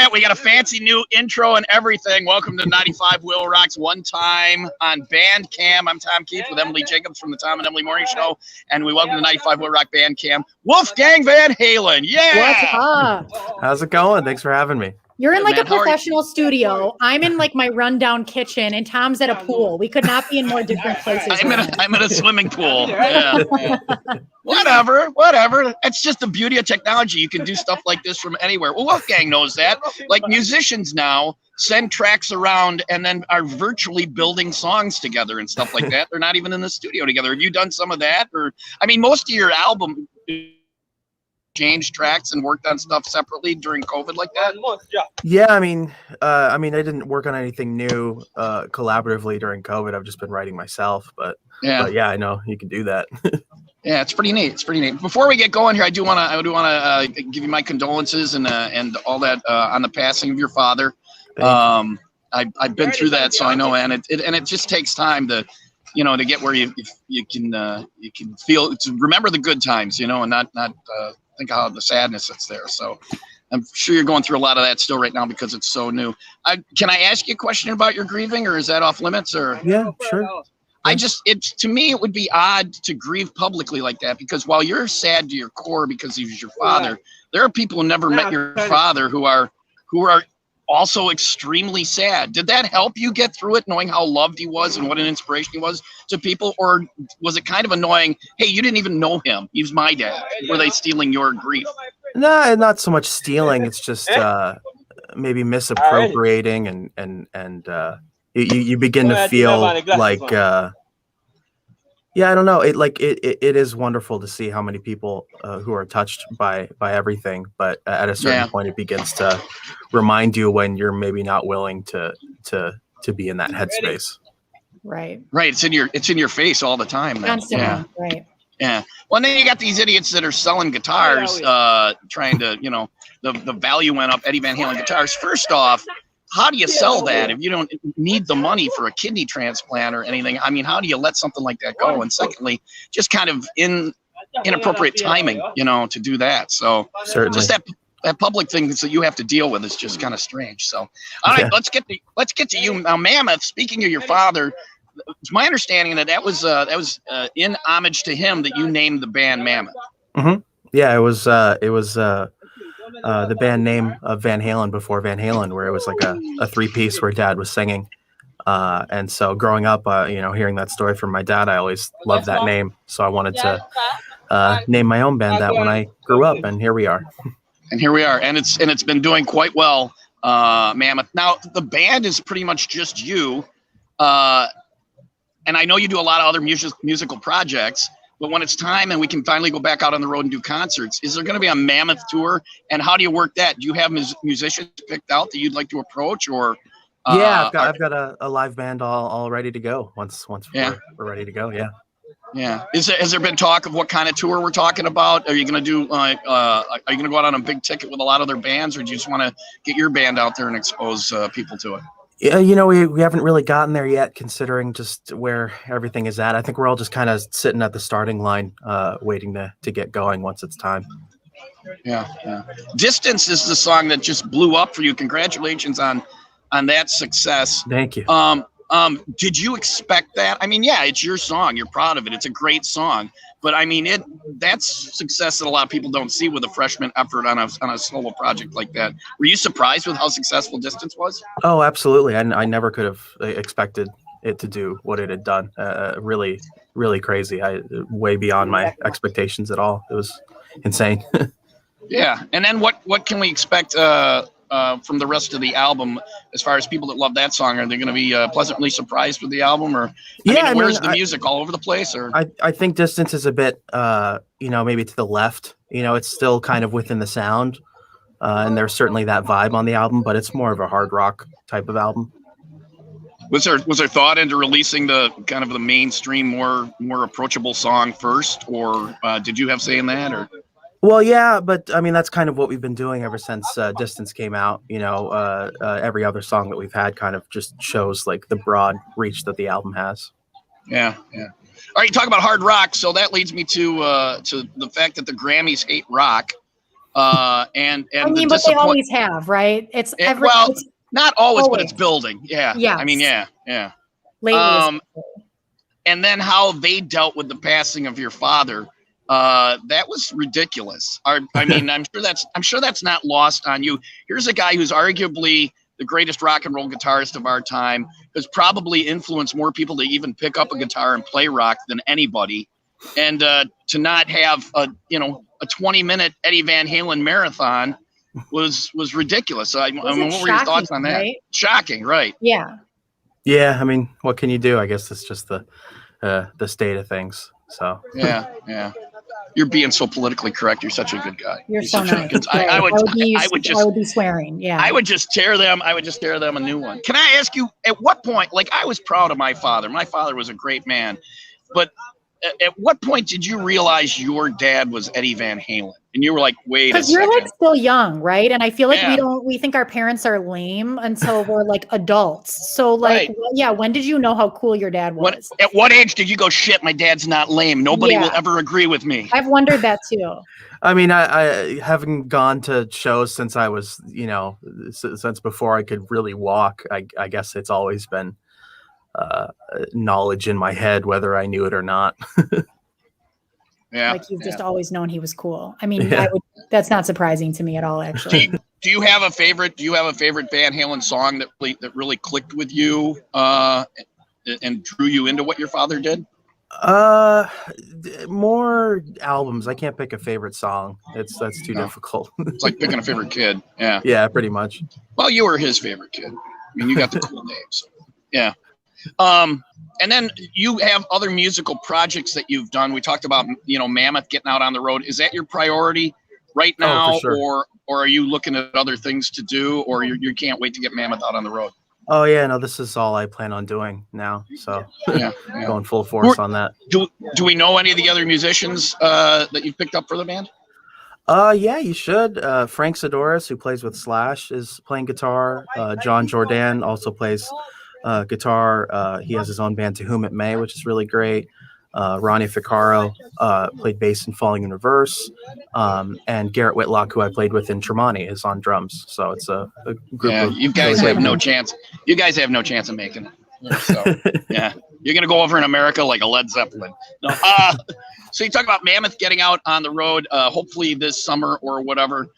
that. We got a fancy new intro and everything. Welcome to 95 Will Rock's One Time on Bandcamp. I'm Tom Keith with Emily Jacobs from the Tom and Emily Morning Show, and we welcome to 95 Will Rock Bandcamp Wolfgang Van Halen. Yeah! What's up? How's it going? Thanks for having me. You're in like a professional studio. I'm in like my rundown kitchen, and Tom's at a pool. We could not be in more different places. I'm in a swimming pool. Yeah. Whatever. It's just the beauty of technology. You can do stuff like this from anywhere. Well, Wolfgang knows that. Like musicians now send tracks around and then are virtually building songs together and stuff like that. They're not even in the studio together. Have you done some of that? Or I mean, most of your album changed tracks and worked on stuff separately during COVID like that? Yeah, I mean, I didn't work on anything new collaboratively during COVID. I've just been writing myself, but yeah, I know you can do that. Yeah, it's pretty neat. Before we get going here, I do want to give you my condolences and all that on the passing of your father. I've been through that, so I know, and it just takes time to get where you can feel, to remember the good times, and not think how the sadness that's there. So I'm sure you're going through a lot of that still right now because it's so new. Can I ask you a question about your grieving, or is that off limits? Or yeah, sure. To me, it would be odd to grieve publicly like that, because while you're sad to your core because he was your father, there are people who never met your father who are also extremely sad. Did that help you get through it, knowing how loved he was and what an inspiration he was to people? Or was it kind of annoying, hey, you didn't even know him, he was my dad? Were they stealing your grief? No, not so much stealing. It's just maybe misappropriating, and you begin to feel like I don't know. It is wonderful to see how many people who are touched by everything, but at a certain point, it begins to remind you when you're maybe not willing to be in that headspace. Right. It's in your face all the time. Constantly. Yeah. Right. Yeah. Well, and then you got these idiots that are selling guitars, trying to, the value went up. Eddie Van Halen guitars. First off, how do you sell that if you don't need the money for a kidney transplant or anything? I mean, how do you let something like that go? And secondly, just kind of inappropriate timing, to do that. So certainly, just that public thing that you have to deal with is just kind of strange. So, all right, let's get to you now, Mammoth. Speaking of your father, it's my understanding that was in homage to him that you named the band Mammoth. Mm-hmm. Yeah, it was the band name of Van Halen before Van Halen, where it was like a three-piece where Dad was singing. And so growing up, hearing that story from my dad, I always loved that name. So I wanted to name my own band that when I grew up, and here we are. And it's been doing quite well, Mammoth. Now the band is pretty much just you, and I know you do a lot of other musical projects. But when it's time and we can finally go back out on the road and do concerts, is there going to be a Mammoth tour? And how do you work that? Do you have musicians picked out that you'd like to approach, or? Yeah, I've got a live band all ready to go. Once we're ready to go. Yeah. Yeah. Has there been talk of what kind of tour we're talking about? Are you going to do are you going to go out on a big ticket with a lot of other bands, or do you just want to get your band out there and expose people to it? Yeah, we haven't really gotten there yet, considering just where everything is at. I think we're all just kind of sitting at the starting line, waiting to get going once it's time. Yeah. Distance is the song that just blew up for you. Congratulations on that success. Thank you. Did you expect that? I mean, yeah, it's your song. You're proud of it. It's a great song. But I mean, that's success that a lot of people don't see with a freshman effort on a solo project like that. Were you surprised with how successful Distance was? Oh, absolutely. I never could have expected it to do what it had done. Really, really crazy. Way beyond my expectations at all. It was insane. Yeah. And then what can we expect from the rest of the album as far as people that love that song? Are they going to be pleasantly surprised with the album, or where's the music all over the place? Or I think Distance is a bit maybe to the left. It's still kind of within the sound, and there's certainly that vibe on the album, but it's more of a hard rock type of album. Was there thought into releasing the kind of the mainstream, more approachable song first, or did you have say in that? Or well, yeah, but I mean, that's kind of what we've been doing ever since Distance came out. Every other song that we've had kind of just shows like the broad reach that the album has. Yeah. All right, you talk about hard rock, so that leads me to the fact that the Grammys hate rock. And I mean, the but they always have, right? It's well, it's not always, but it's building. Yeah. Yes. I mean, yeah. lately. And then how they dealt with the passing of your father, that was ridiculous. I mean, I'm sure that's not lost on you. Here's a guy who's arguably the greatest rock and roll guitarist of our time, who's probably influenced more people to even pick up a guitar and play rock than anybody. And to not have a 20-minute Eddie Van Halen marathon was ridiculous. I mean, what were your thoughts on that? Right? Shocking, right? Yeah. Yeah, I mean, what can you do? I guess it's just the state of things. So yeah. You're being so politically correct. You're such a good guy. You're so nice. I would be swearing. Yeah. I would just tear them a new one. Can I ask you, at what point? Like, I was proud of my father. My father was a great man, but at what point did you realize your dad was Eddie Van Halen? And you were like, wait a second. Because you're like still young, right? And I feel like we think our parents are lame until we're like adults. So like, when did you know how cool your dad was? At what age did you go, shit, my dad's not lame? Nobody will ever agree with me. I've wondered that too. I mean, I haven't gone to shows since I was, since before I could really walk. I guess it's always been knowledge in my head, whether I knew it or not. Like you've just always known he was cool. I mean, that's not surprising to me at all, actually. Do you have a favorite Van Halen song that really clicked with you and drew you into what your father did? More albums. I can't pick a favorite song. That's too difficult. It's like picking a favorite kid. Yeah. Yeah, pretty much. Well, you were his favorite kid. I mean, you got the cool names. Yeah. And then you have other musical projects that you've done. We talked about, Mammoth getting out on the road. Is that your priority right now? For sure. Or are you looking at other things to do, or you can't wait to get Mammoth out on the road? Oh yeah, no, this is all I plan on doing now. So going full force on that. Do we know any of the other musicians that you've picked up for the band? Yeah, you should. Frank Sidoris, who plays with Slash, is playing guitar. John Jordan also plays guitar. He has his own band, To Whom It May, which is really great. Ronnie Ficcaro played bass in Falling in Reverse. And Garrett Whitlock, who I played with in Tremonti, is on drums. So it's a group of you guys really have no chance. You guys have no chance of making it. So, you're going to go over in America like a Led Zeppelin. No, so you talk about Mammoth getting out on the road, hopefully this summer or whatever.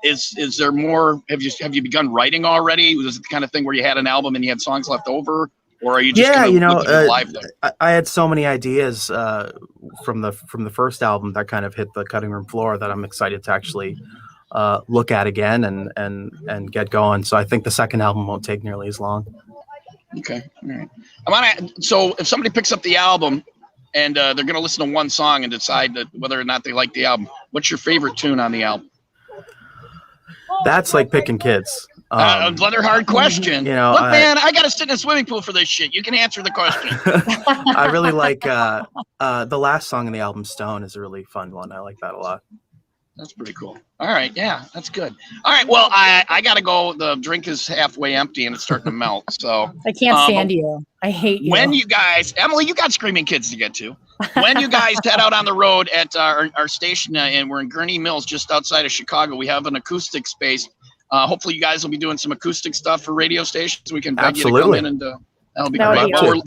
Is there more? Have you begun writing already? Was it the kind of thing where you had an album and you had songs left over, or are you just live there? I had so many ideas from the first album that kind of hit the cutting room floor that I'm excited to actually look at again and get going. So I think the second album won't take nearly as long. Okay, all right. So if somebody picks up the album and they're going to listen to one song and decide whether or not they like the album, what's your favorite tune on the album? That's like picking kids. Another hard question. Look, man, I got to sit in a swimming pool for this shit. You can answer the question. I really like the last song in the album, Stone, is a really fun one. I like that a lot. That's pretty cool. All right. Yeah, that's good. All right. Well, I got to go. The drink is halfway empty and it's starting to melt. So I can't stand you. I hate you. When you guys, Emily, you got Screaming Kids to get to. When you guys head out on the road at our station, and we're in Gurnee Mills, just outside of Chicago, we have an acoustic space. Hopefully you guys will be doing some acoustic stuff for radio stations. We can beg you to come in, and that'll be great.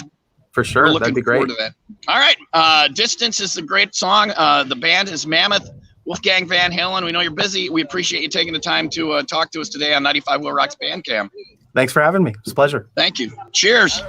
For sure. We're looking That'd be great. forward to that. All right. Distance is a great song. The band is Mammoth. Wolfgang Van Halen, we know you're busy. We appreciate you taking the time to talk to us today on 95 Will Rock's Bandcamp. Thanks for having me. It's a pleasure. Thank you. Cheers.